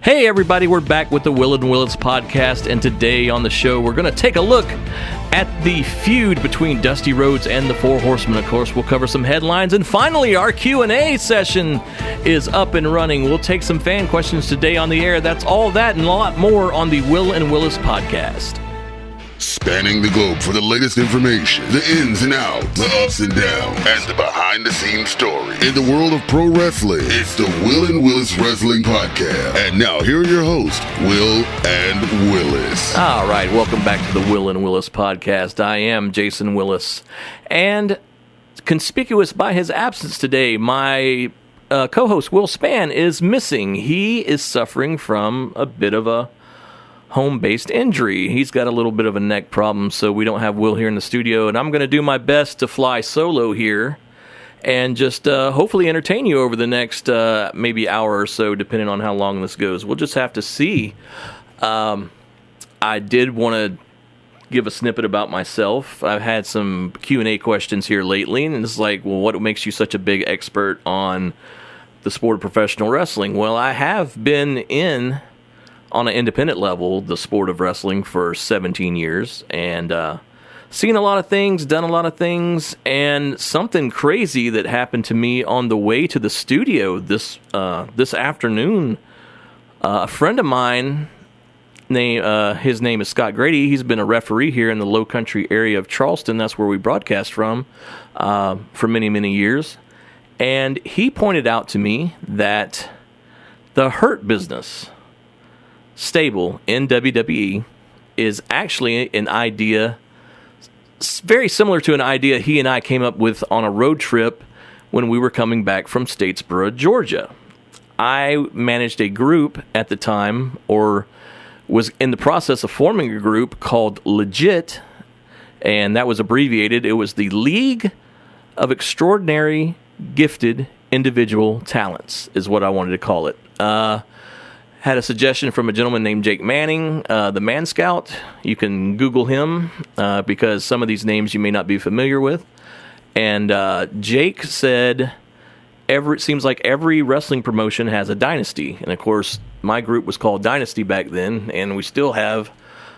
Hey everybody, we're back with the Will and Willis podcast, and today on the show we're going to take a look at the feud between Dusty Rhodes and the Four Horsemen. Of course, we'll cover some headlines, and finally our Q&A session is up and running. We'll take some fan questions today on the air. That's all that and a lot more on the Will and Willis podcast. Spanning the globe for the latest information, the ins and outs, the ups and downs, and the behind-the-scenes story. In the world of pro wrestling, it's the Will and Willis Wrestling Podcast. And now, here are your hosts, Will and Willis. All right, welcome back to the Will and Willis Podcast. I am Jason Willis. And conspicuous by his absence today, my co-host Will Spann is missing. He is suffering from a bit of a home-based injury. He's got a little bit of a neck problem, so we don't have Will here in the studio, and I'm going to do my best to fly solo here and just hopefully entertain you over the next maybe hour or so, depending on how long this goes. We'll just have to see. I did want to give a snippet about myself. I've had some Q&A questions here lately, and it's like, well, what makes you such a big expert on the sport of professional wrestling? Well, I have been in on an independent level, the sport of wrestling for 17 years, and seen a lot of things, done a lot of things, and something crazy that happened to me on the way to the studio this afternoon. A friend of mine, his name is Scott Grady. He's been a referee here in the Low Country area of Charleston. That's where we broadcast from for many, many years. And he pointed out to me that the Hurt Business stable in WWE is actually an idea very similar to an idea he and I came up with on a road trip when we were coming back from Statesboro, Georgia. I managed a group at the time, or was in the process of forming a group called Legit, and that was abbreviated. It was the League of Extraordinary Gifted Individual Talents, is what I wanted to call it. Had a suggestion from a gentleman named Jake Manning, the Man Scout. You can Google him because some of these names you may not be familiar with. And Jake said, it seems like every wrestling promotion has a dynasty. And of course, my group was called Dynasty back then, and we still have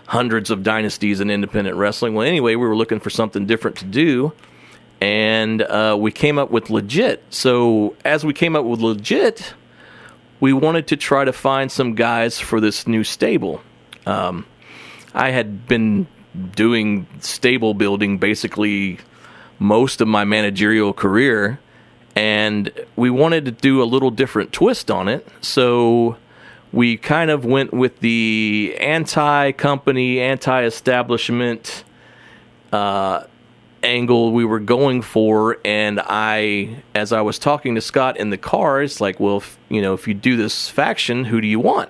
hundreds of dynasties in independent wrestling. Well, anyway, we were looking for something different to do, and we came up with Legit. So as we came up with Legit, we wanted to try to find some guys for this new stable. I had been doing stable building basically most of my managerial career, and we wanted to do a little different twist on it. So we kind of went with the anti-company, anti-establishment angle we were going for, and as I was talking to Scott in the car, it's like, well, if you do this faction, who do you want?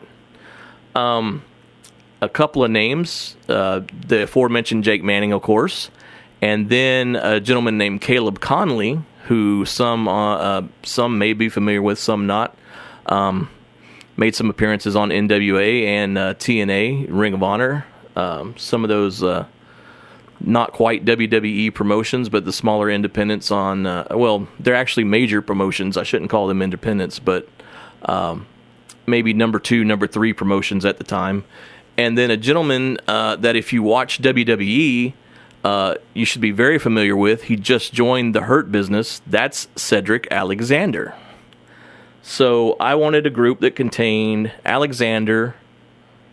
A couple of names, the aforementioned Jake Manning, of course, and then a gentleman named Caleb Conley, who some may be familiar with, some not. Made some appearances on NWA and TNA, Ring of Honor. Some of those not quite WWE promotions, but the smaller independents on, they're actually major promotions. I shouldn't call them independents, but maybe number 2, number 3 promotions at the time. And then a gentleman that if you watch WWE, you should be very familiar with. He just joined the Hurt Business. That's Cedric Alexander. So I wanted a group that contained Alexander,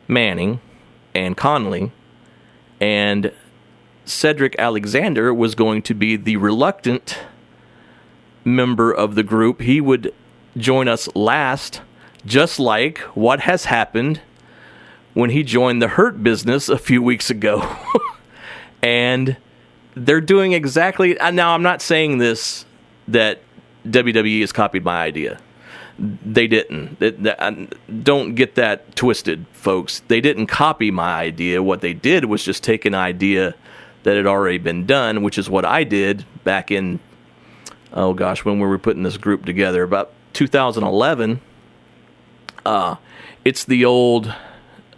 Manning, and Conley, and Cedric Alexander was going to be the reluctant member of the group. He would join us last, just like what has happened when he joined the Hurt Business a few weeks ago. And they're doing exactly... Now, I'm not saying this that WWE has copied my idea. They didn't. Don't get that twisted, folks. They didn't copy my idea. What they did was just take an idea that had already been done, which is what I did back in, when we were putting this group together, about 2011. It's the old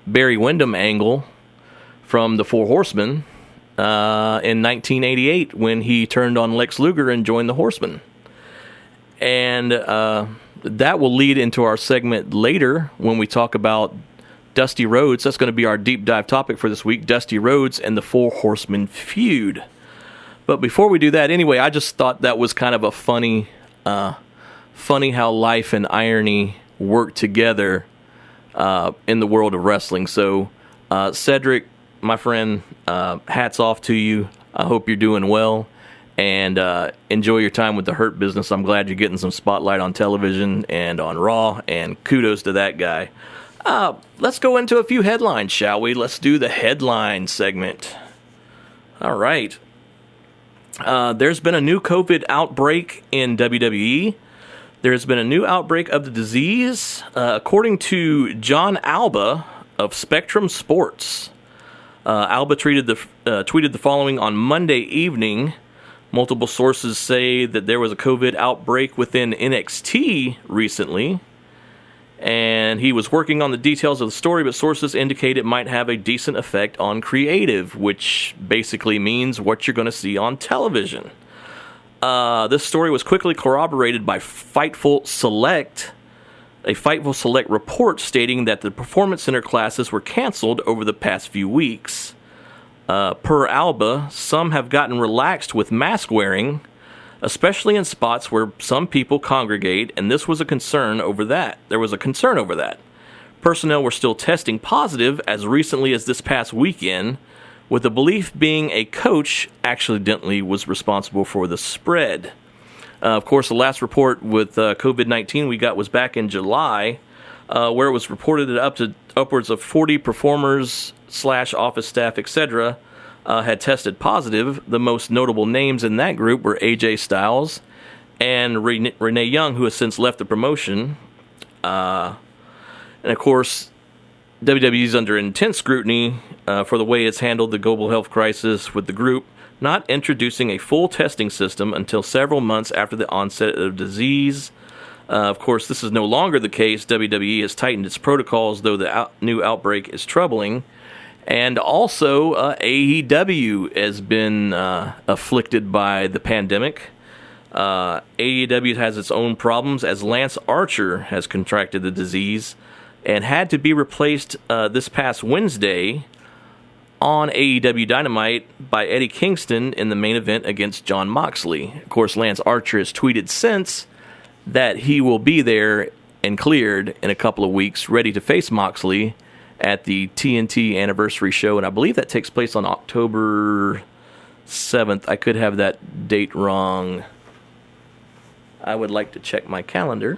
Barry Windham angle from the Four Horsemen in 1988 when he turned on Lex Luger and joined the Horsemen. And that will lead into our segment later when we talk about Dusty Rhodes. That's going to be our deep dive topic for this week, Dusty Rhodes and the Four Horsemen feud. But before we do that, anyway, I just thought that was kind of a funny how life and irony work together in the world of wrestling. So, Cedric, my friend, hats off to you. I hope you're doing well. And enjoy your time with the Hurt Business. I'm glad you're getting some spotlight on television and on Raw, and kudos to that guy. Let's go into a few headlines, shall we? Let's do the headline segment. All right. There's been a new COVID outbreak in WWE. There's been a new outbreak of the disease, according to John Alba of Spectrum Sports. Alba tweeted the following on Monday evening. Multiple sources say that there was a COVID outbreak within NXT recently, and he was working on the details of the story, but sources indicate it might have a decent effect on creative, which basically means what you're going to see on television. This story was quickly corroborated by Fightful Select, a Fightful Select report stating that the Performance Center classes were canceled over the past few weeks. Per Alba, some have gotten relaxed with mask wearing, especially in spots where some people congregate, and this was a concern over that. There was a concern over that. Personnel were still testing positive as recently as this past weekend, with the belief being a coach accidentally was responsible for the spread. Of course, the last report with COVID-19 we got was back in July, where it was reported that upwards of 40 performers / office staff, etc., had tested positive. The most notable names in that group were AJ Styles and Renee Young, who has since left the promotion. And of course, WWE is under intense scrutiny for the way it's handled the global health crisis, with the group not introducing a full testing system until several months after the onset of disease. Of course, this is no longer the case. WWE has tightened its protocols, though the new outbreak is troubling. And also, AEW has been afflicted by the pandemic. AEW has its own problems, as Lance Archer has contracted the disease and had to be replaced this past Wednesday on AEW Dynamite by Eddie Kingston in the main event against Jon Moxley. Of course, Lance Archer has tweeted since that he will be there and cleared in a couple of weeks, ready to face Moxley at the TNT anniversary show, and I believe that takes place on October 7th. I could have that date wrong. I would like to check my calendar.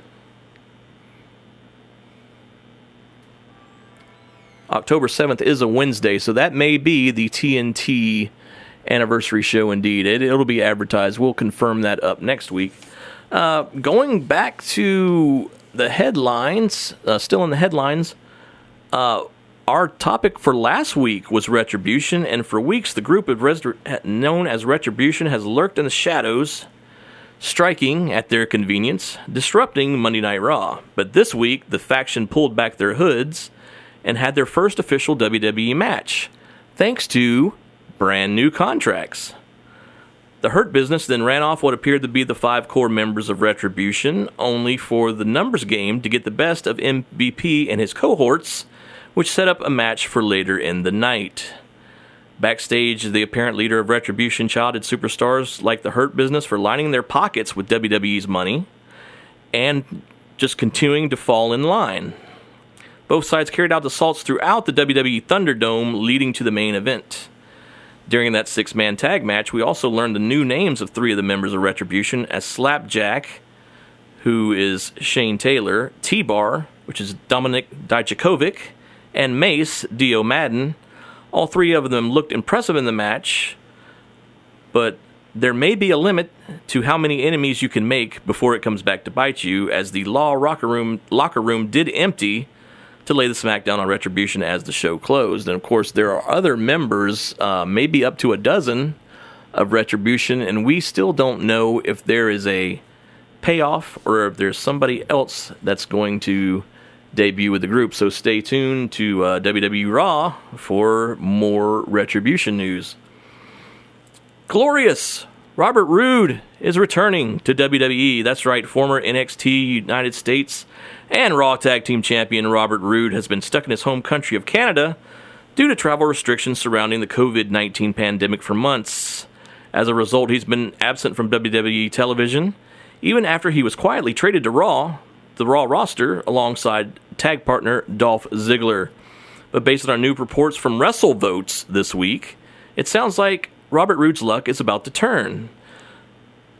October 7th is a Wednesday, so that may be the TNT anniversary show indeed. It'll be advertised. We'll confirm that up next week. Going back to the headlines, still in the headlines, our topic for last week was Retribution, and for weeks the group known as Retribution has lurked in the shadows, striking at their convenience, disrupting Monday Night Raw. But this week, the faction pulled back their hoods and had their first official WWE match, thanks to brand new contracts. The Hurt Business then ran off what appeared to be the 5 core members of Retribution, only for the numbers game to get the best of MVP and his cohorts, which set up a match for later in the night. Backstage, the apparent leader of Retribution chided superstars like the Hurt Business for lining their pockets with WWE's money and just continuing to fall in line. Both sides carried out assaults throughout the WWE Thunderdome, leading to the main event. During that 6-man tag match, we also learned the new names of 3 of the members of Retribution as Slapjack, who is Shane Taylor, T-Bar, which is Dominik Dijakovic, and Mace, Dio Madden. All 3 of them looked impressive in the match, but there may be a limit to how many enemies you can make before it comes back to bite you, as the Law locker room did empty to lay the smackdown on Retribution as the show closed. And of course, there are other members, maybe up to a dozen, of Retribution, and we still don't know if there is a payoff or if there's somebody else that's going to debut with the group. So stay tuned to WWE Raw for more Retribution news. Glorious Robert Roode is returning to WWE. That's right, former NXT United States and Raw Tag Team Champion Robert Roode has been stuck in his home country of Canada due to travel restrictions surrounding the COVID-19 pandemic for months. As a result, he's been absent from WWE television, even after he was quietly traded to Raw, the Raw roster, alongside tag partner Dolph Ziggler. But based on our new reports from WrestleVotes this week, it sounds like Robert Roode's luck is about to turn.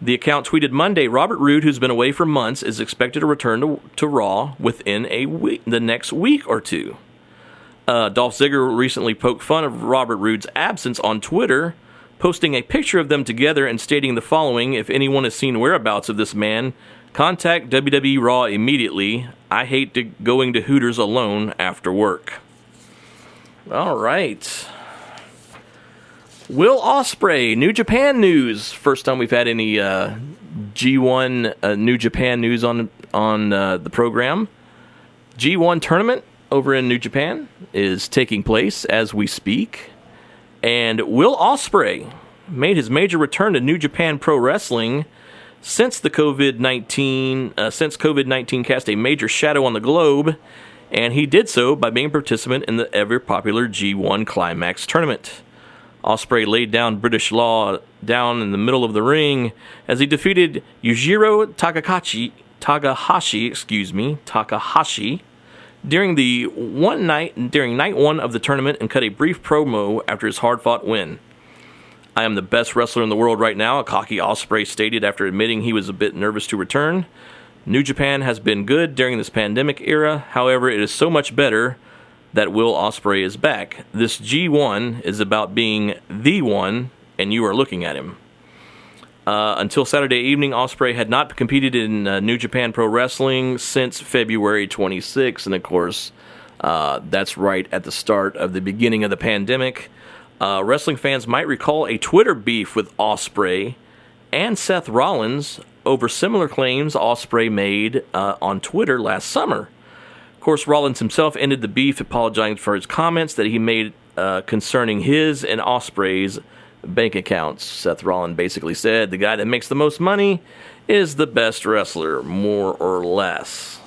The account tweeted Monday, Robert Roode, who's been away for months, is expected to return to Raw within the next week or two. Dolph Ziggler recently poked fun of Robert Roode's absence on Twitter, posting a picture of them together and stating the following: "If anyone has seen whereabouts of this man, contact WWE Raw immediately. I hate going to Hooters alone after work." All right. Will Ospreay, New Japan news. First time we've had any G1 New Japan news on the program. G1 tournament over in New Japan is taking place as we speak. And Will Ospreay made his major return to New Japan Pro Wrestling since COVID-19 cast a major shadow on the globe, and he did so by being a participant in the ever-popular G1 Climax tournament. Ospreay laid down British Law down in the middle of the ring as he defeated Yujiro Takahashi during night one of the tournament and cut a brief promo after his hard-fought win. "I am the best wrestler in the world right now," a cocky Ospreay stated after admitting he was a bit nervous to return. "New Japan has been good during this pandemic era. However, it is so much better that Will Ospreay is back. This G1 is about being the one, and you are looking at him." Until Saturday evening, Ospreay had not competed in New Japan Pro Wrestling since February 26th, and of course, that's right at the start of the beginning of the pandemic. Wrestling fans might recall a Twitter beef with Ospreay and Seth Rollins over similar claims Ospreay made on Twitter last summer. Of course, Rollins himself ended the beef, apologizing for his comments that he made concerning his and Ospreay's bank accounts. Seth Rollins basically said, "The guy that makes the most money is the best wrestler, more or less."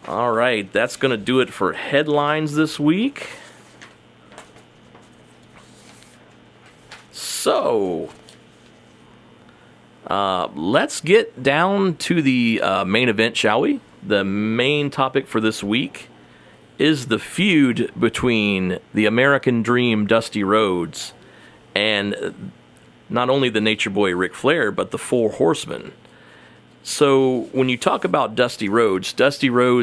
All right, that's going to do it for headlines this week. So, let's get down to the main event, shall we? The main topic for this week is the feud between the American Dream, Dusty Rhodes, and not only the Nature Boy Ric Flair, but the Four Horsemen. So when you talk about Dusty Rhodes,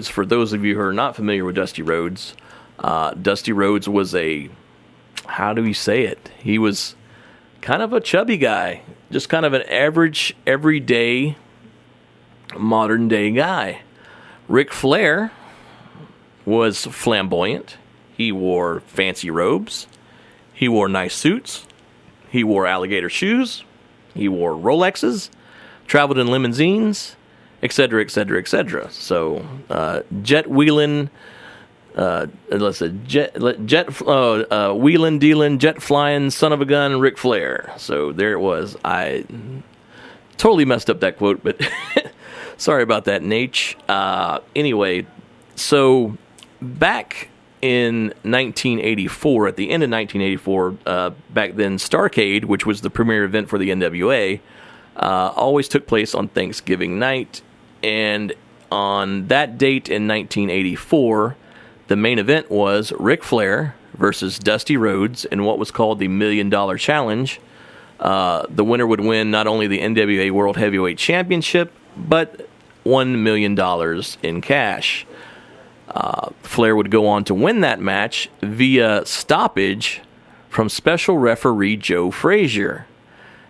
for those of you who are not familiar with Dusty Rhodes was how do we say it? He was kind of a chubby guy, just kind of an average, everyday, modern-day guy. Ric Flair was flamboyant. He wore fancy robes. He wore nice suits. He wore alligator shoes. He wore Rolexes. Traveled in limousines, etc., etc., etc. So, wheeling, dealing, jet flying, son of a gun, Ric Flair. So there it was. I totally messed up that quote, but sorry about that, Nate. Anyway, so back in 1984, at the end of 1984, back then, Starrcade, which was the premier event for the NWA, always took place on Thanksgiving night. And on that date in 1984, the main event was Ric Flair versus Dusty Rhodes in what was called the $1 Million Challenge. The winner would win not only the NWA World Heavyweight Championship, but $1 million in cash. Flair would go on to win that match via stoppage from special referee Joe Frazier.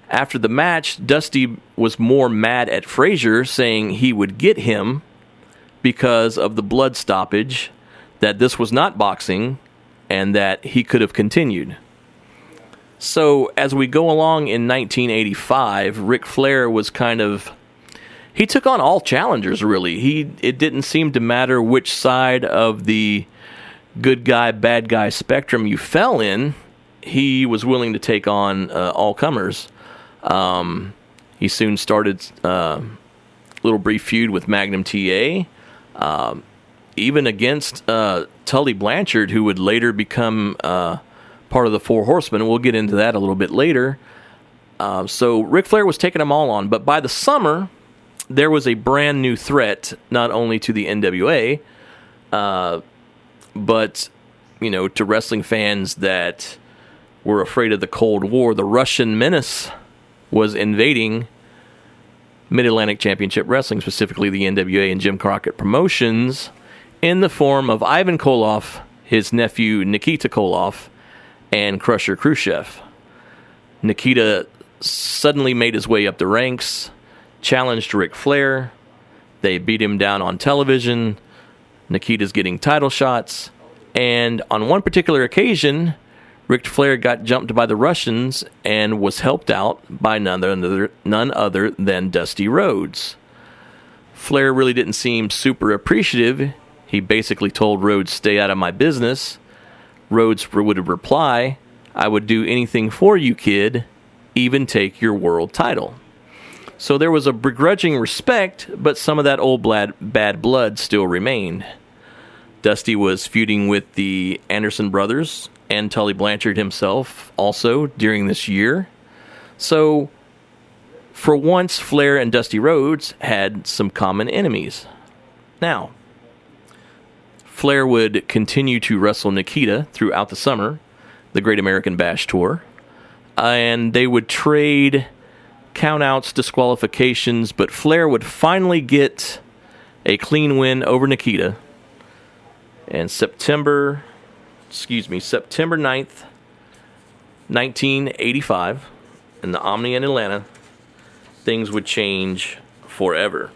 After the match, Dusty was more mad at Frazier, saying he would get him because of the blood stoppage, that this was not boxing, and that he could have continued. So, as we go along in 1985, Ric Flair was he took on all challengers, really. It didn't seem to matter which side of the good guy, bad guy spectrum you fell in. He was willing to take on all comers. He soon started a little brief feud with Magnum TA, even against Tully Blanchard, who would later become part of the Four Horsemen. We'll get into that a little bit later. So Ric Flair was taking them all on, but by the summer, there was a brand new threat, not only to the NWA, but, to wrestling fans that were afraid of the Cold War. The Russian menace was invading Mid-Atlantic Championship Wrestling, specifically the NWA and Jim Crockett Promotions, in the form of Ivan Koloff, his nephew Nikita Koloff, and Crusher Khrushchev. Nikita suddenly made his way up the ranks, challenged Ric Flair. They beat him down on television. Nikita's getting title shots. And on one particular occasion, Ric Flair got jumped by the Russians and was helped out by none other than Dusty Rhodes. Flair really didn't seem super appreciative. He basically told Rhodes, "Stay out of my business." Rhodes would reply, "I would do anything for you, kid, even take your world title." So there was a begrudging respect, but some of that old bad blood still remained. Dusty was feuding with the Anderson brothers and Tully Blanchard himself also during this year. So for once, Flair and Dusty Rhodes had some common enemies. Now, Flair would continue to wrestle Nikita throughout the summer, the Great American Bash Tour, and they would trade countouts, disqualifications, but Flair would finally get a clean win over Nikita. And September 9th, 1985, in the Omni in Atlanta, things would change forever.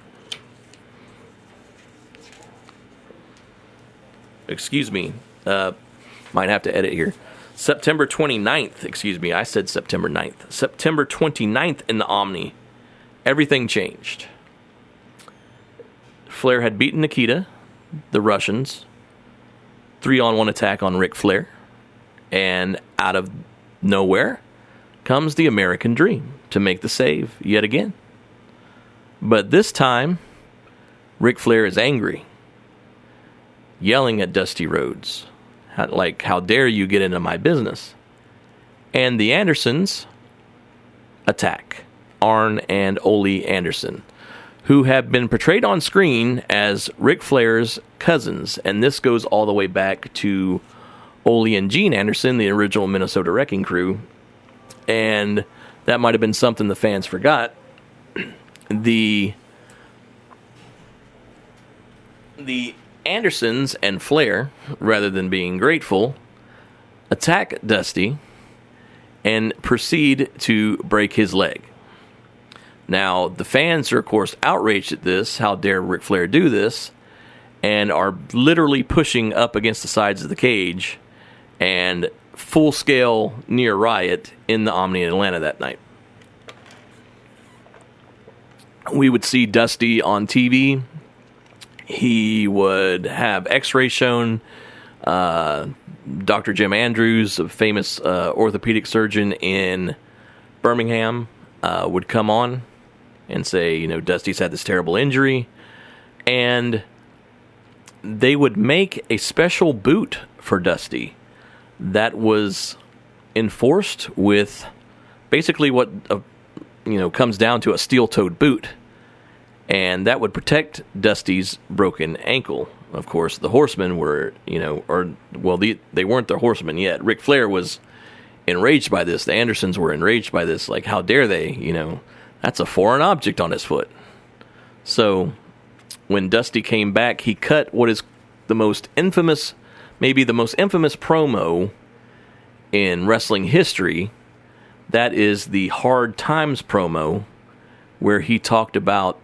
Might have to edit here. September 29th, I said September 9th. September 29th in the Omni, everything changed. Flair had beaten Nikita, the Russians, 3-on-1 attack on Ric Flair, and out of nowhere comes the American Dream to make the save yet again. But this time, Ric Flair is angry, yelling at Dusty Rhodes, how dare you get into my business? And the Andersons attack Arn and Ole Anderson, who have been portrayed on screen as Ric Flair's cousins. And this goes all the way back to Ole and Gene Anderson, the original Minnesota Wrecking Crew. And that might have been something the fans forgot. The Andersons and Flair, rather than being grateful, attack Dusty and proceed to break his leg. Now, the fans are, of course, outraged at this. How dare Ric Flair do this? And are literally pushing up against the sides of the cage, and full-scale near riot in the Omni in Atlanta that night. We would see Dusty on TV. He would have x-rays shown. Dr. Jim Andrews, a famous orthopedic surgeon in Birmingham, would come on and say, Dusty's had this terrible injury. And they would make a special boot for Dusty that was enforced with basically what comes down to a steel-toed boot. And that would protect Dusty's broken ankle. Of course, the Horsemen were, they weren't the Horsemen yet. Ric Flair was enraged by this. The Andersons were enraged by this. Like, how dare they? That's a foreign object on his foot. So when Dusty came back, he cut what is the most infamous promo in wrestling history. That is the Hard Times promo, where he talked about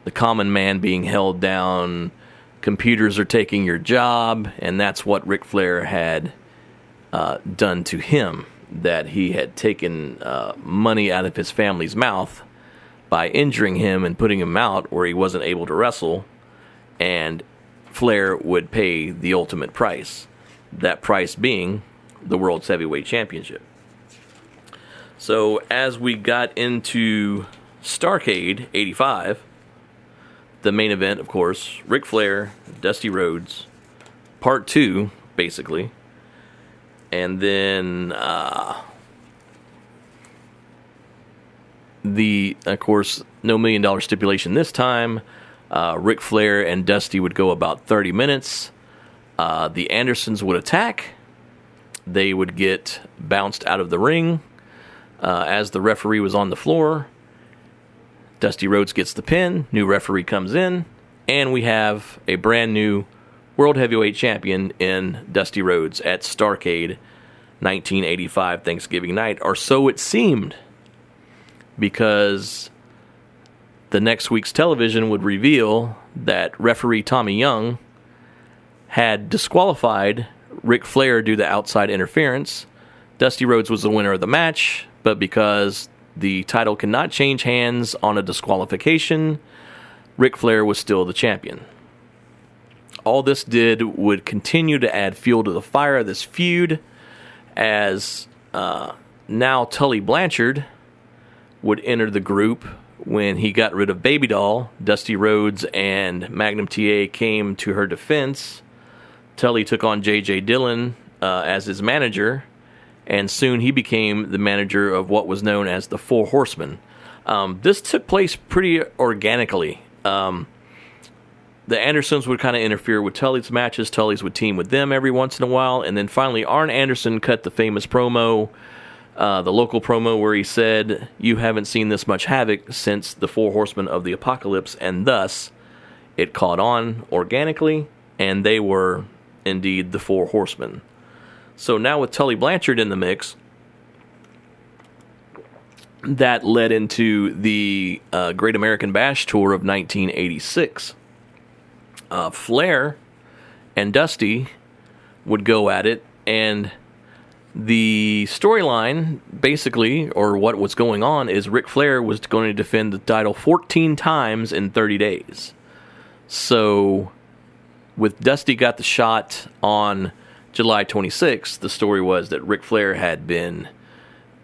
the common man being held down, computers are taking your job, and that's what Ric Flair had done to him, that he had taken money out of his family's mouth by injuring him and putting him out where he wasn't able to wrestle, and Flair would pay the ultimate price, that price being the World's Heavyweight Championship. So as we got into Starrcade 85, the main event, of course, Ric Flair, Dusty Rhodes, Part 2, basically. And then, of course, no $1 million stipulation this time. Ric Flair and Dusty would go about 30 minutes. The Andersons would attack. They would get bounced out of the ring. As the referee was on the floor, Dusty Rhodes gets the pin. New referee comes in. And we have a brand new World Heavyweight Champion in Dusty Rhodes at Starrcade 1985 Thanksgiving night. Or so it seemed. Because the next week's television would reveal that referee Tommy Young had disqualified Ric Flair due to outside interference. Dusty Rhodes was the winner of the match, but because the title cannot change hands on a disqualification, Ric Flair was still the champion. All this would continue to add fuel to the fire of this feud, as now Tully Blanchard would enter the group when he got rid of Baby Doll. Dusty Rhodes and Magnum TA came to her defense. Tully took on J.J. Dillon as his manager, and soon he became the manager of what was known as the Four Horsemen. This took place pretty organically. The Andersons would kind of interfere with Tully's matches. Tully's would team with them every once in a while, and then finally Arn Anderson cut the famous promo, the local promo where he said, "You haven't seen this much havoc since the Four Horsemen of the Apocalypse," and thus it caught on organically, and they were indeed the Four Horsemen. So now with Tully Blanchard in the mix, that led into the Great American Bash Tour of 1986. Flair and Dusty would go at it, and the storyline, basically, or what was going on, is Ric Flair was going to defend the title 14 times in 30 days. So, with Dusty got the shot on July 26th, the story was that Ric Flair had been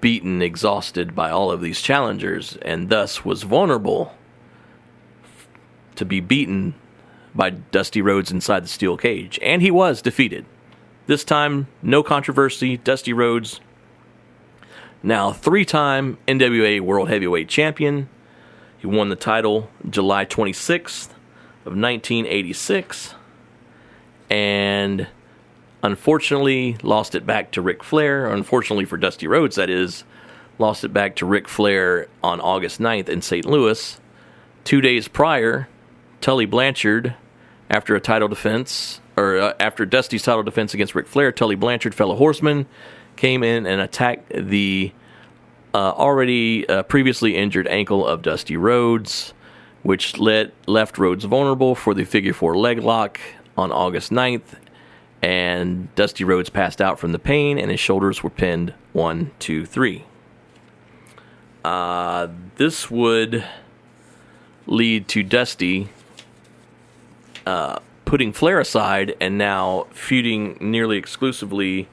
beaten, exhausted by all of these challengers, and thus was vulnerable to be beaten by Dusty Rhodes inside the steel cage. And he was defeated. This time, no controversy. Dusty Rhodes, now 3-time NWA World Heavyweight Champion. He won the title July 26th of 1986. And unfortunately lost it back to Ric Flair. Unfortunately for Dusty Rhodes, that is. Lost it back to Ric Flair on August 9th in St. Louis. 2 days prior, Tully Blanchard, after a title defense, or after Dusty's title defense against Ric Flair, Tully Blanchard, fellow Horseman, came in and attacked the already previously injured ankle of Dusty Rhodes, which left Rhodes vulnerable for the figure 4 leg lock on August 9th, and Dusty Rhodes passed out from the pain, and his shoulders were pinned 1, 2, 3. This would lead to Dusty putting Flair aside and now feuding nearly exclusively.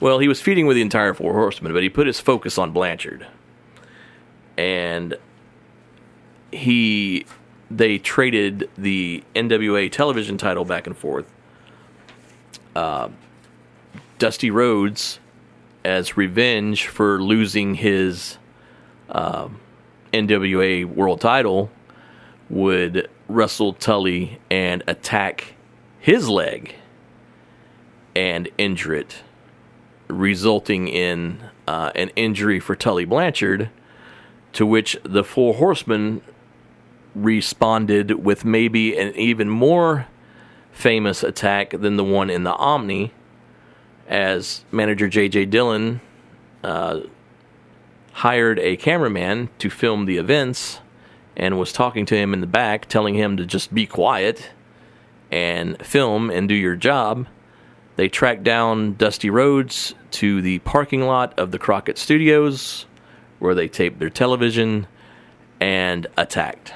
Well, he was feuding with the entire Four Horsemen, but he put his focus on Blanchard. And they traded the NWA television title back and forth. Dusty Rhodes, as revenge for losing his NWA world title, would wrestle Tully and attack his leg and injure it, resulting in an injury for Tully Blanchard, to which the Four Horsemen responded with maybe an even more famous attack than the one in the Omni, as manager J.J. Dillon hired a cameraman to film the events and was talking to him in the back, telling him to just be quiet and film and do your job. They tracked down Dusty Rhodes to the parking lot of the Crockett Studios, where they taped their television, and attacked,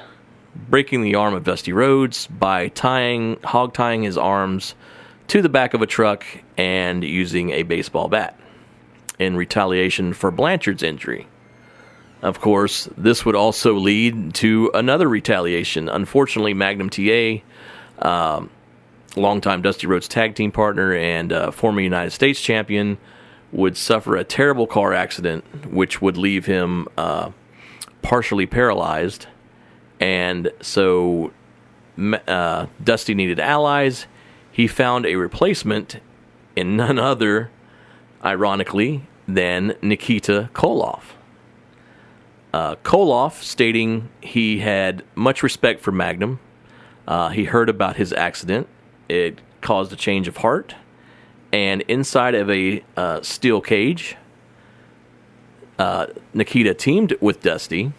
breaking the arm of Dusty Rhodes by hog-tying his arms to the back of a truck and using a baseball bat in retaliation for Blanchard's injury. Of course, this would also lead to another retaliation. Unfortunately, Magnum TA, longtime Dusty Rhodes tag team partner and former United States champion, would suffer a terrible car accident, which would leave him partially paralyzed. And so Dusty needed allies. He found a replacement in none other, ironically, than Nikita Koloff. Koloff stating he had much respect for Magnum. He heard about his accident. It caused a change of heart. And inside of a steel cage, Nikita teamed with Dusty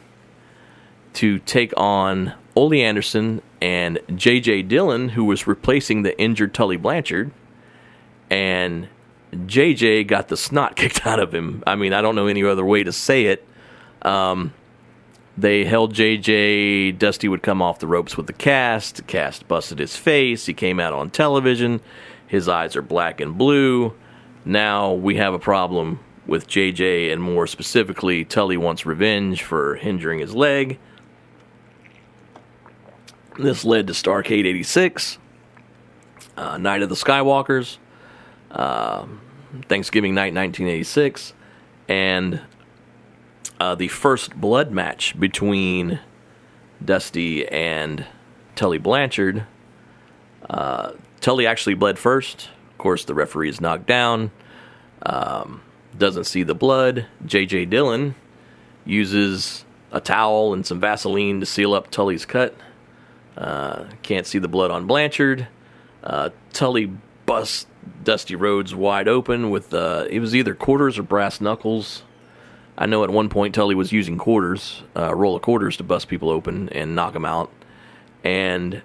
to take on Ole Anderson and J.J. Dillon, who was replacing the injured Tully Blanchard. And J.J. got the snot kicked out of him. I mean, I don't know any other way to say it. They held J.J. Dusty would come off the ropes with the cast. The cast busted his face. He came out on television. His eyes are black and blue. Now we have a problem with J.J. and more specifically, Tully wants revenge for injuring his leg. This led to Starrcade 86, Night of the Skywalkers, Thanksgiving night 1986, and the first blood match between Dusty and Tully Blanchard. Tully actually bled first. Of course, the referee is knocked down. Doesn't see the blood. J.J. Dillon uses a towel and some Vaseline to seal up Tully's cut. Can't see the blood on Blanchard. Tully busts Dusty Rhodes wide open with, it was either quarters or brass knuckles. I know at one point Tully was using quarters, a roll of quarters to bust people open and knock them out. And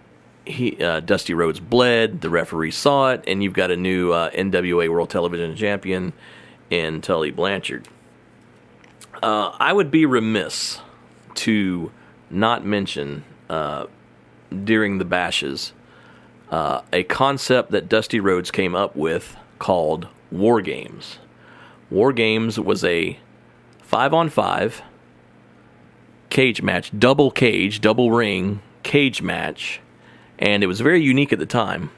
Dusty Rhodes bled. The referee saw it, and you've got a new NWA World Television Champion in Tully Blanchard. I would be remiss to not mention during the bashes a concept that Dusty Rhodes came up with called War Games. War Games was a 5-on-5 cage match, double ring cage match, and it was very unique at the time.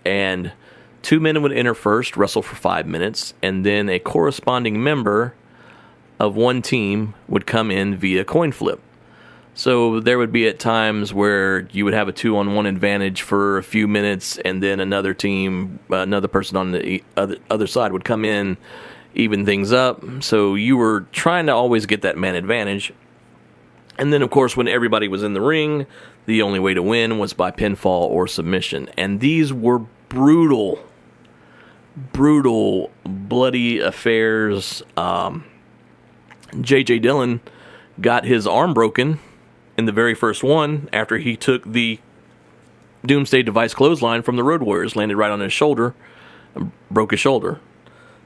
And 2 men would enter first, wrestle for 5 minutes, and then a corresponding member of one team would come in via coin flip. So there would be at times where you would have a 2-on-1 advantage for a few minutes, and then another team, another person on the other side would come in, even things up. So you were trying to always get that man advantage. And then, of course, when everybody was in the ring, the only way to win was by pinfall or submission. And these were brutal, bloody affairs. J.J. Dillon got his arm broken in the very first one after he took the Doomsday Device clothesline from the Road Warriors, landed right on his shoulder, and broke his shoulder.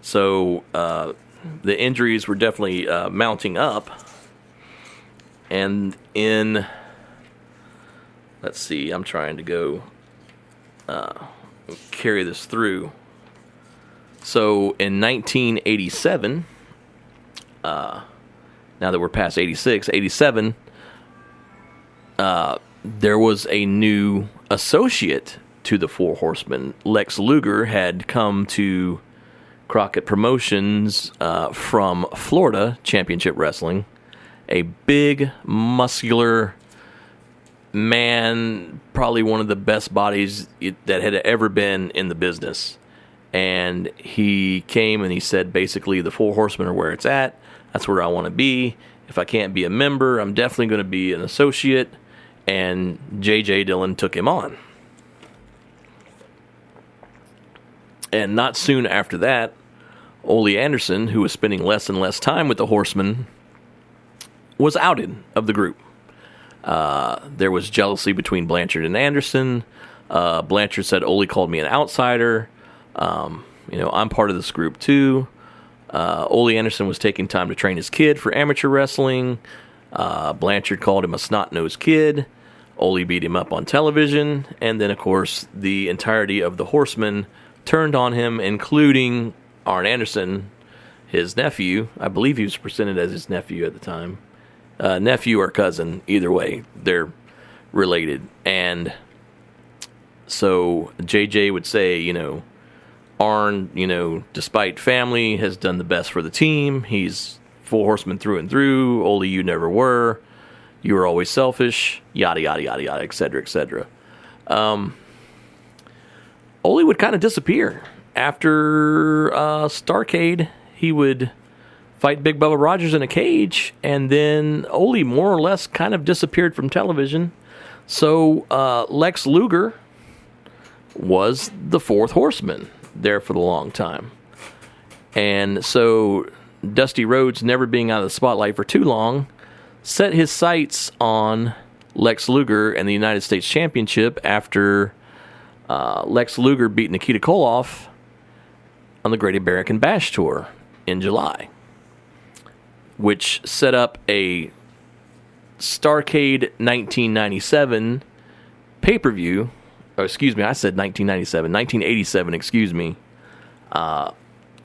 So the injuries were definitely mounting up. And in, let's see, I'm trying to go carry this through. So in 1987, now that we're past 86, 87, there was a new associate to the Four Horsemen. Lex Luger had come to Crockett Promotions from Florida Championship Wrestling. A big, muscular man, probably one of the best bodies that had ever been in the business. And he came and he said, basically, the Four Horsemen are where it's at. That's where I want to be. If I can't be a member, I'm definitely going to be an associate. And J.J. Dillon took him on. And not soon after that, Ole Anderson, who was spending less and less time with the Horsemen, was outed of the group. There was jealousy between Blanchard and Anderson. Blanchard said, Ole called me an outsider. I'm part of this group too. Ole Anderson was taking time to train his kid for amateur wrestling. Blanchard called him a snot-nosed kid. Ole beat him up on television. And then, of course, the entirety of the Horsemen turned on him, including Arn Anderson, his nephew. I believe he was presented as his nephew at the time. nephew or cousin. Either way, they're related. And so JJ would say, Arn, despite family, has done the best for the team. He's Four Horsemen through and through. Ole, you never were. You were always selfish. Yada, yada, yada, yada, et cetera, et cetera. Ole would kind of disappear. After Starrcade, he would fight Big Bubba Rogers in a cage, and then Ole more or less kind of disappeared from television. So Lex Luger was the Fourth Horseman there for the long time. And so Dusty Rhodes, never being out of the spotlight for too long, set his sights on Lex Luger and the United States Championship after Lex Luger beat Nikita Koloff on the Great American Bash Tour in July, which set up a Starrcade 1997 pay-per-view. Oh, excuse me, I said 1987, excuse me.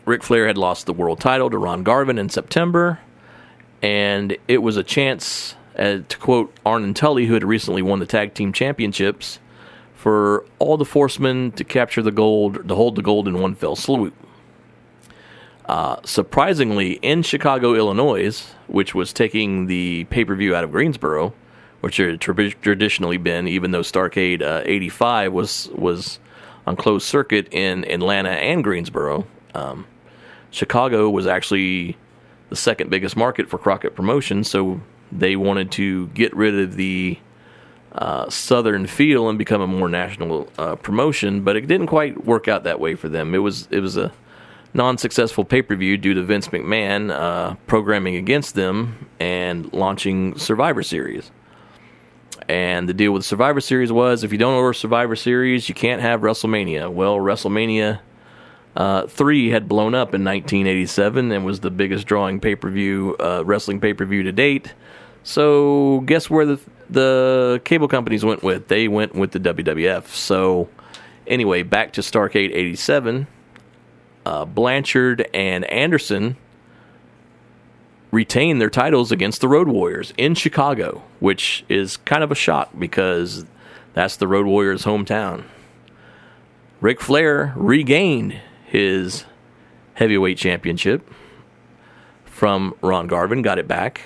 Ric Flair had lost the world title to Ron Garvin in September, and it was a chance, to quote Arn and Tully, who had recently won the tag team championships, for all the Horsemen to capture the gold, to hold the gold in one fell swoop. Surprisingly, in Chicago, Illinois, which was taking the pay-per-view out of Greensboro, which it had traditionally been, even though Starrcade 85 was on closed circuit in Atlanta and Greensboro, Chicago was actually the second biggest market for Crockett Promotions, so they wanted to get rid of the southern feel and become a more national promotion, but it didn't quite work out that way for them. It was a non-successful pay-per-view due to Vince McMahon programming against them and launching Survivor Series. And the deal with Survivor Series was, if you don't order Survivor Series, you can't have WrestleMania. Well, WrestleMania 3 had blown up in 1987 and was the biggest drawing pay-per-view, wrestling pay-per-view to date. So guess where the cable companies went with? They went with the WWF. So anyway, back to Starrcade 87. Blanchard and Anderson retained their titles against the Road Warriors in Chicago, which is kind of a shock because that's the Road Warriors' hometown. Ric Flair regained his heavyweight championship from Ron Garvin, got it back.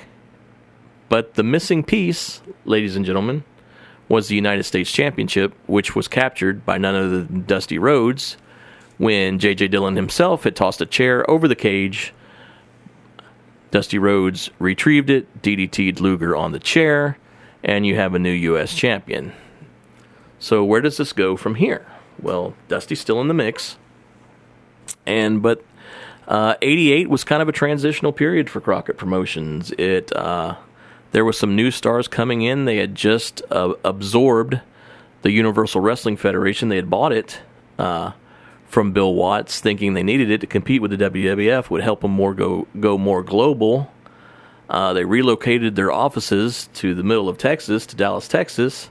But the missing piece, ladies and gentlemen, was the United States Championship, which was captured by none other than Dusty Rhodes when J.J. Dillon himself had tossed a chair over the cage. Dusty Rhodes retrieved it, DDT'd Luger on the chair, and you have a new U.S. champion. So where does this go from here? Well, Dusty's still in the mix, but 88 was kind of a transitional period for Crockett Promotions. There was some new stars coming in. They had just absorbed the Universal Wrestling Federation. They had bought it from Bill Watts, thinking they needed it to compete with the WWF, would help them go more global. They relocated their offices to the middle of Texas, to Dallas, Texas,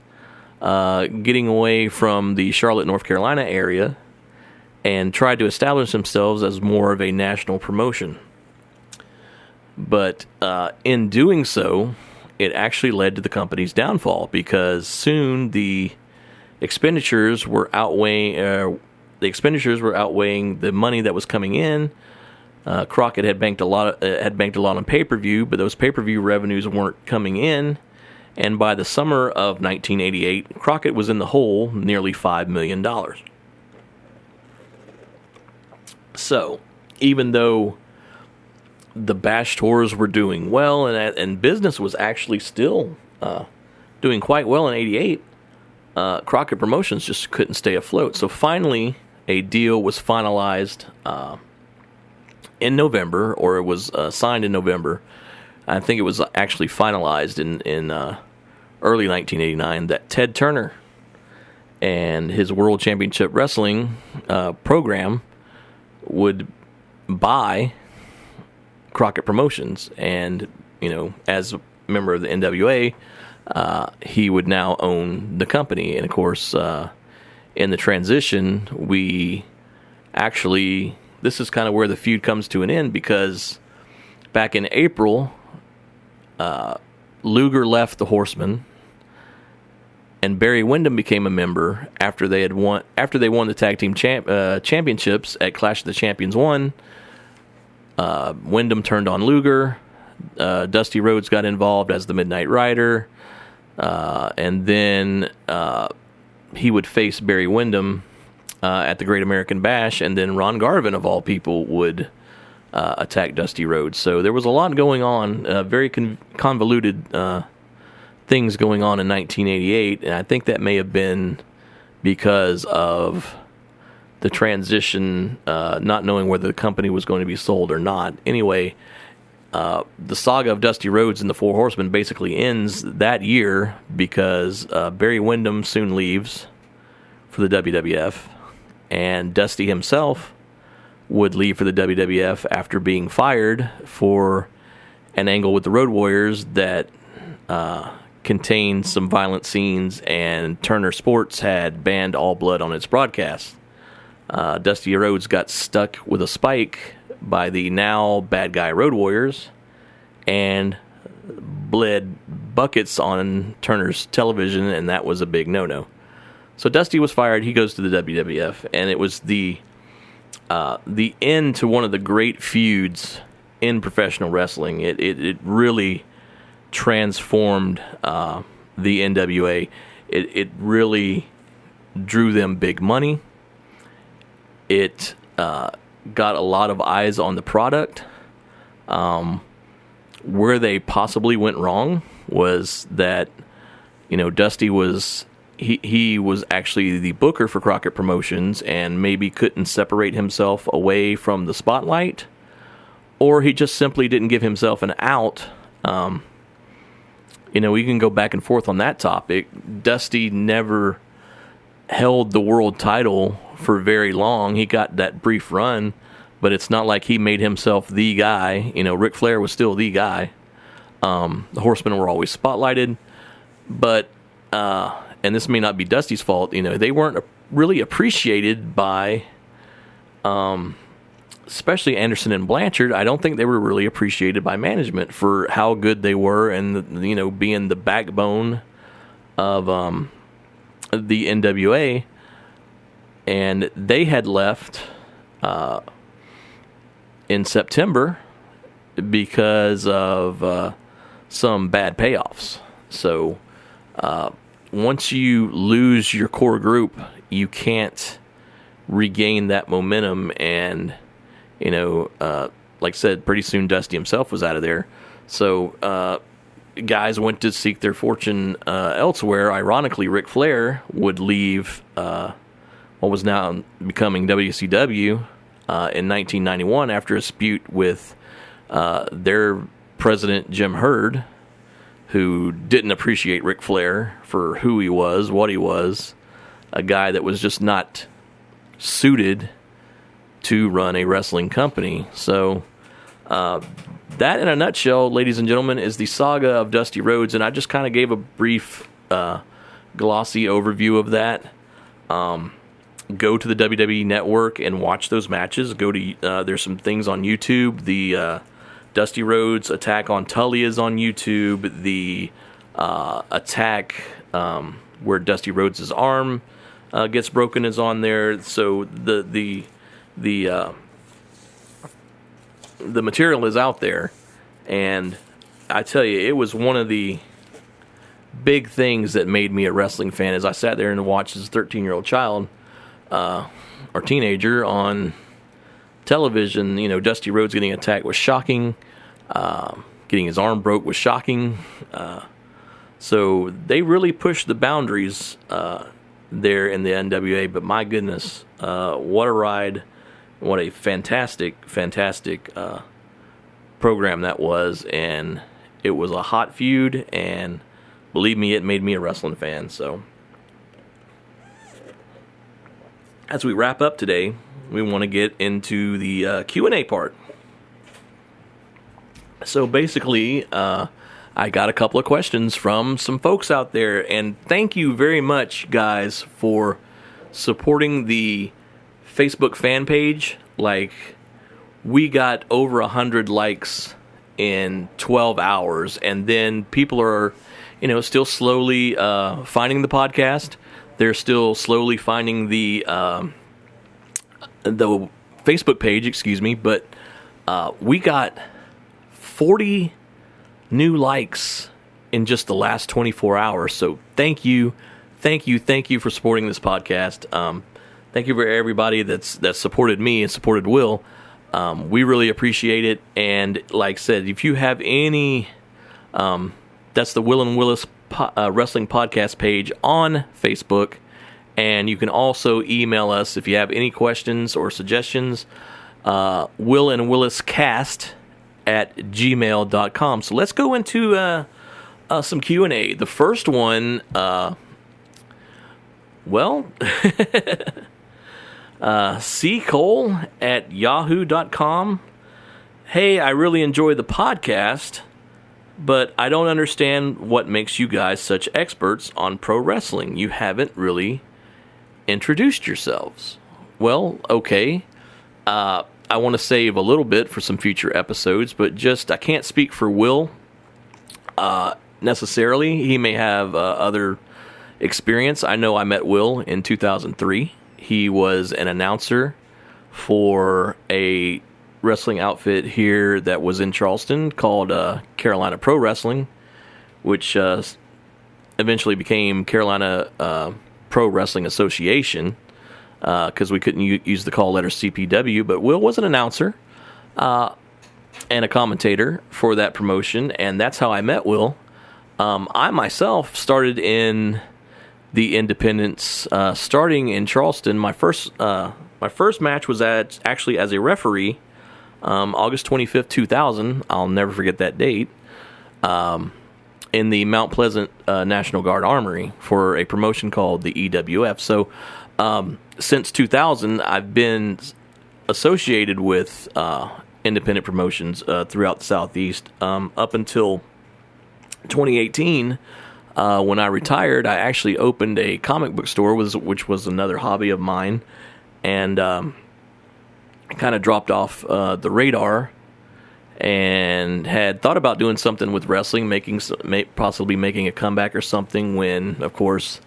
getting away from the Charlotte, North Carolina area, and tried to establish themselves as more of a national promotion. But in doing so, it actually led to the company's downfall, because soon the expenditures were outweighing the money that was coming in. Crockett had banked a lot on pay-per-view, but those pay-per-view revenues weren't coming in. And by the summer of 1988, Crockett was in the hole nearly $5 million. So, even though the Bash tours were doing well, and business was actually still doing quite well in 88, Crockett Promotions just couldn't stay afloat. So finally, a deal was finalized in November, or it was signed in November. I think it was actually finalized in early 1989 that Ted Turner and his World Championship Wrestling program would buy Crockett Promotions, and as a member of the NWA, he would now own the company. And of course, in the transition, this is kind of where the feud comes to an end, because back in April, Luger left the Horsemen, and Barry Windham became a member after they won the tag team championships at Clash of the Champions 1. Windham turned on Luger. Dusty Rhodes got involved as the Midnight Rider, and then he would face Barry Windham at the Great American Bash, and then Ron Garvin, of all people, would attack Dusty Rhodes. So there was a lot going on, very convoluted things going on in 1988, and I think that may have been because of the transition, not knowing whether the company was going to be sold or not. Anyway, the saga of Dusty Rhodes and the Four Horsemen basically ends that year because Barry Windham soon leaves for the WWF, and Dusty himself would leave for the WWF after being fired for an angle with the Road Warriors that contained some violent scenes, and Turner Sports had banned all blood on its broadcast. Dusty Rhodes got stuck with a spike by the now bad guy Road Warriors and bled buckets on Turner's television, and that was a big no-no. So Dusty was fired. He goes to the WWF, and it was the end to one of the great feuds in professional wrestling. It really transformed the NWA. It really drew them big money. It got a lot of eyes on the product. Where they possibly went wrong was that, Dusty was he was actually the booker for Crockett Promotions and maybe couldn't separate himself away from the spotlight, or he just simply didn't give himself an out. We can go back and forth on that topic. Dusty never held the world title for very long. He got that brief run, but it's not like he made himself the guy. Ric Flair was still the guy. The Horsemen were always spotlighted, but and this may not be Dusty's fault. They weren't really appreciated by, especially Anderson and Blanchard. I don't think they were really appreciated by management for how good they were, and being the backbone of the NWA. And they had left in September because of some bad payoffs. So once you lose your core group, you can't regain that momentum. And, like I said, pretty soon Dusty himself was out of there. So guys went to seek their fortune elsewhere. Ironically, Ric Flair would leave what was now becoming WCW in 1991 after a dispute with their president, Jim Herd, who didn't appreciate Ric Flair for who he was, what he was, a guy that was just not suited to run a wrestling company. So that, in a nutshell, ladies and gentlemen, is the saga of Dusty Rhodes, and I just kind of gave a brief, glossy overview of that. Go to the WWE Network and watch those matches. Go to there's some things on YouTube. The Dusty Rhodes attack on Tully is on YouTube. The attack where Dusty Rhodes' arm gets broken is on there. So the material is out there, and I tell you, it was one of the big things that made me a wrestling fan. As I sat there and watched as a 13-year-old child or teenager on television, Dusty Rhodes getting attacked was shocking. Getting his arm broke was shocking. So they really pushed the boundaries there in the NWA. But my goodness, what a ride. What a fantastic program that was. And it was a hot feud. And believe me, it made me a wrestling fan. So as we wrap up today, we want to get into the Q&A part. So basically, I got a couple of questions from some folks out there, and thank you very much, guys, for supporting the Facebook fan page. Like, we got over 100 likes in 12 hours. And then people are, still slowly finding the podcast. They're still slowly finding the Facebook page, excuse me. But we got 40 new likes in just the last 24 hours. So thank you for supporting this podcast. Thank you for everybody that supported me and supported Will. We really appreciate it. And like I said, if you have any, that's the Will and Willis Wrestling Podcast page on Facebook. And you can also email us if you have any questions or suggestions. Will and Willis Cast at gmail.com. So let's go into some Q&A. The first one, C. Cole at yahoo.com. Hey, I really enjoy the podcast, but I don't understand what makes you guys such experts on pro wrestling. You haven't really introduced yourselves. Well, okay. I want to save a little bit for some future episodes, but I can't speak for Will necessarily. He may have other experience. I know I met Will in 2003. He was an announcer for a wrestling outfit here that was in Charleston called Carolina Pro Wrestling, which eventually became Carolina Pro Wrestling Association, because we couldn't use the call letter CPW. But Will was an announcer and a commentator for that promotion, and that's how I met Will. I myself started in the independents, starting in Charleston. My first match was actually as a referee, August 25th, 2000. I'll never forget that date. In the Mount Pleasant National Guard Armory for a promotion called the EWF. So since 2000, I've been associated with independent promotions throughout the Southeast up until 2018. When I retired, I actually opened a comic book store, which was another hobby of mine, and kind of dropped off the radar, and had thought about doing something with wrestling, possibly making a comeback or something when, of course,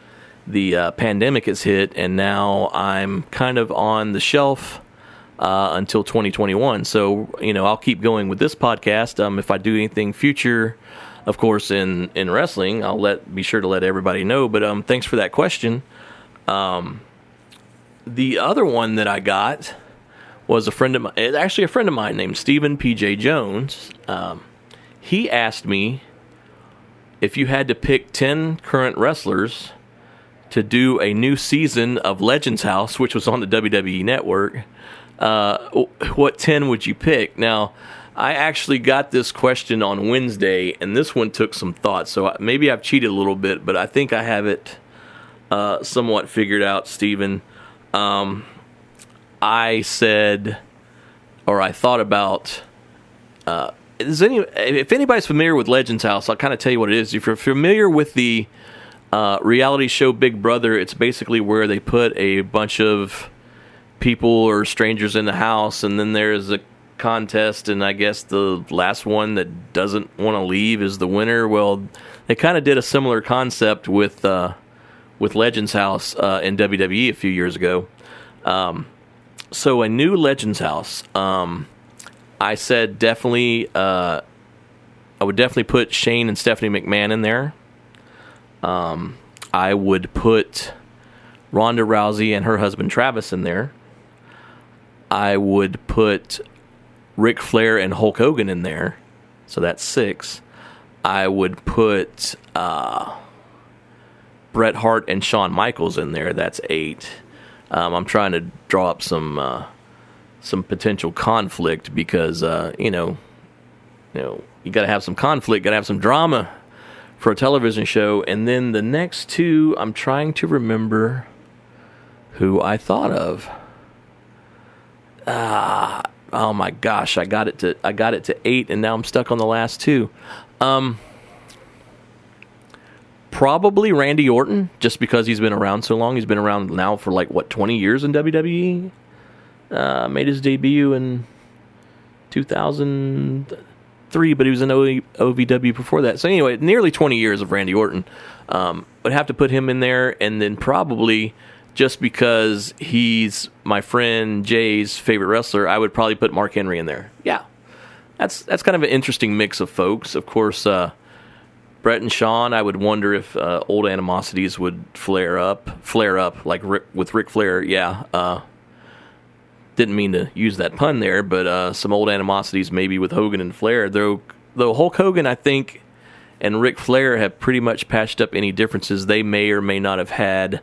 the pandemic has hit, and now I'm kind of on the shelf until 2021. So, I'll keep going with this podcast. If I do anything future, of course, in wrestling, I'll be sure to let everybody know. But thanks for that question. The other one that I got was a friend of mine named Stephen P.J. Jones. He asked me if you had to pick 10 current wrestlers to do a new season of Legends House, which was on the WWE Network, what 10 would you pick? Now, I actually got this question on Wednesday, and this one took some thought, so maybe I've cheated a little bit, but I think I have it somewhat figured out, Stephen. I thought about, if anybody's familiar with Legends House, I'll kind of tell you what it is. If you're familiar with the reality show Big Brother, it's basically where they put a bunch of people or strangers in the house, and then there's a contest, and I guess the last one that doesn't want to leave is the winner. Well, they kind of did a similar concept with Legends House in WWE a few years ago. So a new Legends House. I said definitely. I would definitely put Shane and Stephanie McMahon in there. I would put Ronda Rousey and her husband Travis in there. I would put Ric Flair and Hulk Hogan in there. So that's 6. I would put Bret Hart and Shawn Michaels in there. That's 8. I'm trying to draw up some potential conflict because you got to have some conflict, got to have some drama for a television show. And then the next 2, I'm trying to remember who I thought of. Oh my gosh, I got it to 8, and now I'm stuck on the last 2. Probably Randy Orton, just because he's been around so long. He's been around now for 20 years in WWE. Made his debut in 2000. 3, but he was in OVW before that. So anyway, nearly 20 years of Randy Orton. Would have to put him in there, and then probably just because he's my friend Jay's favorite wrestler, I would probably put Mark Henry in there. Yeah, that's kind of an interesting mix of folks. Of course, Brett and Shawn, I would wonder if old animosities would flare up like with Ric Flair. Yeah, didn't mean to use that pun there, but some old animosities maybe with Hogan and Flair. Though Hulk Hogan, I think, and Ric Flair have pretty much patched up any differences they may or may not have had.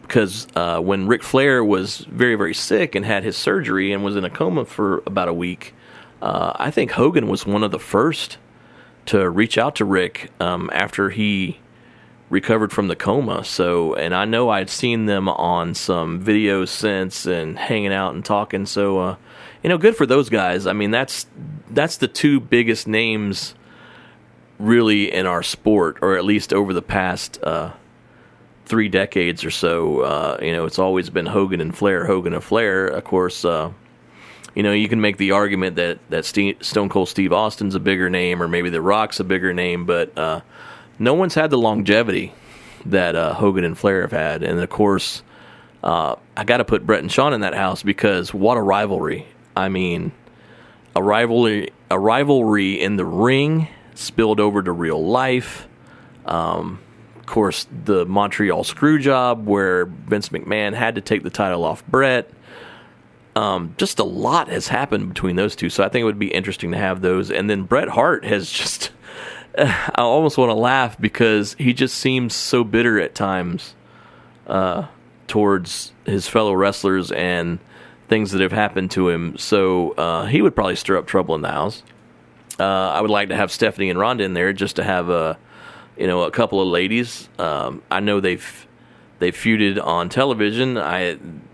Because when Ric Flair was very, very sick and had his surgery and was in a coma for about a week, I think Hogan was one of the first to reach out to Rick after he recovered from the coma. So, and I know I'd seen them on some videos since and hanging out and talking. So, good for those guys. I mean, that's the two biggest names really in our sport, or at least over the past 3 decades or so. It's always been Hogan and Flair. Of course, you can make the argument that Stone Cold Steve Austin's a bigger name, or maybe The Rock's a bigger name, but no one's had the longevity that Hogan and Flair have had. And of course, I got to put Brett and Shawn in that house, because what a rivalry! I mean, a rivalry in the ring spilled over to real life. Of course, the Montreal Screwjob, where Vince McMahon had to take the title off Brett. Just a lot has happened between those two, so I think it would be interesting to have those. And then Bret Hart has just, I almost want to laugh, because he just seems so bitter at times towards his fellow wrestlers and things that have happened to him. So he would probably stir up trouble in the house. I would like to have Stephanie and Ronda in there, just to have a couple of ladies. I know they've feuded on television.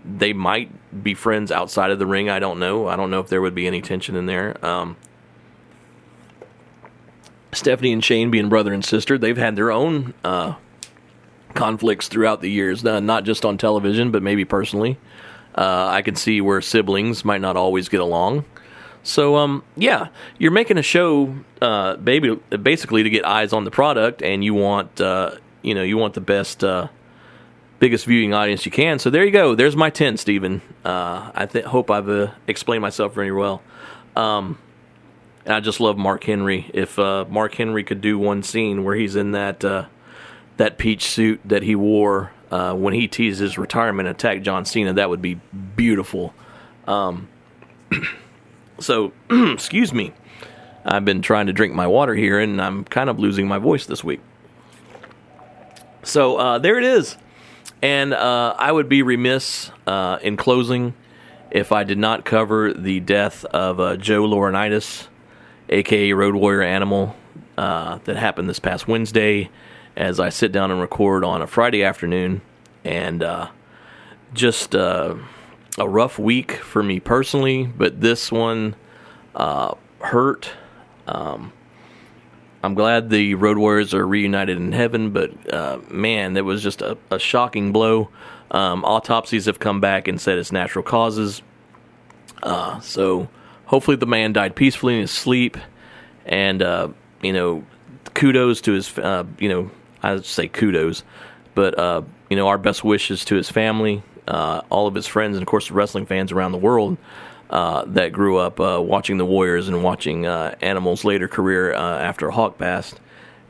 They might be friends outside of the ring. I don't know. I don't know if there would be any tension in there. Stephanie and Shane being brother and sister, they've had their own conflicts throughout the years, not just on television, but maybe personally. I can see where siblings might not always get along. So, you're making a show, basically to get eyes on the product, and you want the best, biggest viewing audience you can. So there you go. There's my 10, Steven. I hope I've explained myself very well. And I just love Mark Henry. If Mark Henry could do one scene where he's in that peach suit that he wore when he teased his retirement and attacked John Cena, that would be beautiful. So, excuse me. I've been trying to drink my water here, and I'm kind of losing my voice this week. So, there it is. And I would be remiss in closing if I did not cover the death of Joe Laurinaitis, a.k.a. Road Warrior Animal, that happened this past Wednesday as I sit down and record on a Friday afternoon. And just a rough week for me personally, but this one hurt. I'm glad the Road Warriors are reunited in heaven, but man, that was just a shocking blow. Autopsies have come back and said it's natural causes. So hopefully the man died peacefully in his sleep. And, kudos to his, I'd say kudos, but, our best wishes to his family, all of his friends, and of course the wrestling fans around the world that grew up watching the Warriors and watching Animal's later career after Hawk passed.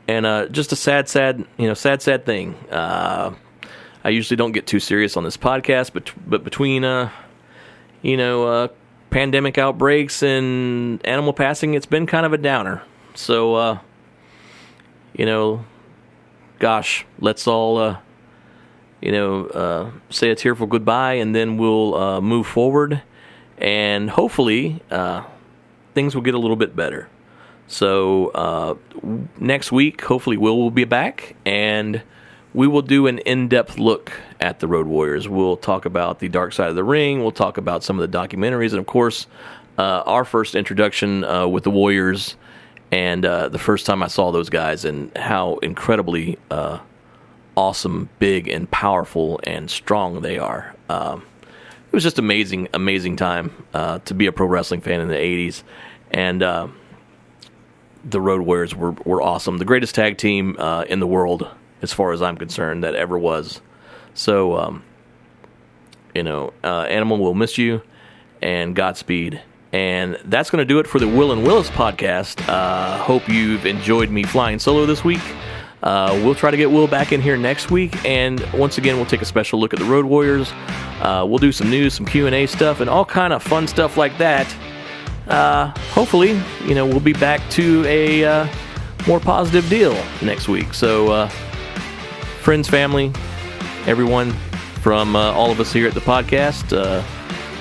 And just a sad thing. I usually don't get too serious on this podcast, but between pandemic outbreaks and Animal passing, it's been kind of a downer. So gosh, let's all say a tearful goodbye, and then we'll move forward, and hopefully things will get a little bit better. So next week, hopefully will be back, and we will do an in-depth look at the Road Warriors. We'll talk about the Dark Side of the Ring. We'll talk about some of the documentaries, and of course, our first introduction with the Warriors, and the first time I saw those guys, and how incredibly awesome, big, and powerful and strong they are. was just amazing time to be a pro wrestling fan in the 80s. And the Road Warriors were awesome. The greatest tag team in the world, as far as I'm concerned, that ever was. So, Animal, will miss you, and Godspeed. And that's going to do it for the Will and Willis podcast. Hope you've enjoyed me flying solo this week. We'll try to get Will back in here next week, and once again, we'll take a special look at the Road Warriors. We'll do some news, some Q&A stuff, and all kind of fun stuff like that. Hopefully, we'll be back to a more positive deal next week. So, friends, family, everyone, from all of us here at the podcast,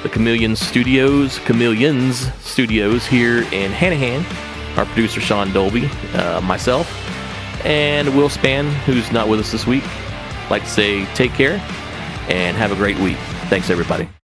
the Chameleons Studios here in Hanahan, our producer Sean Dolby, myself, and Will Spann, who's not with us this week. I'd like to say take care and have a great week. Thanks, everybody.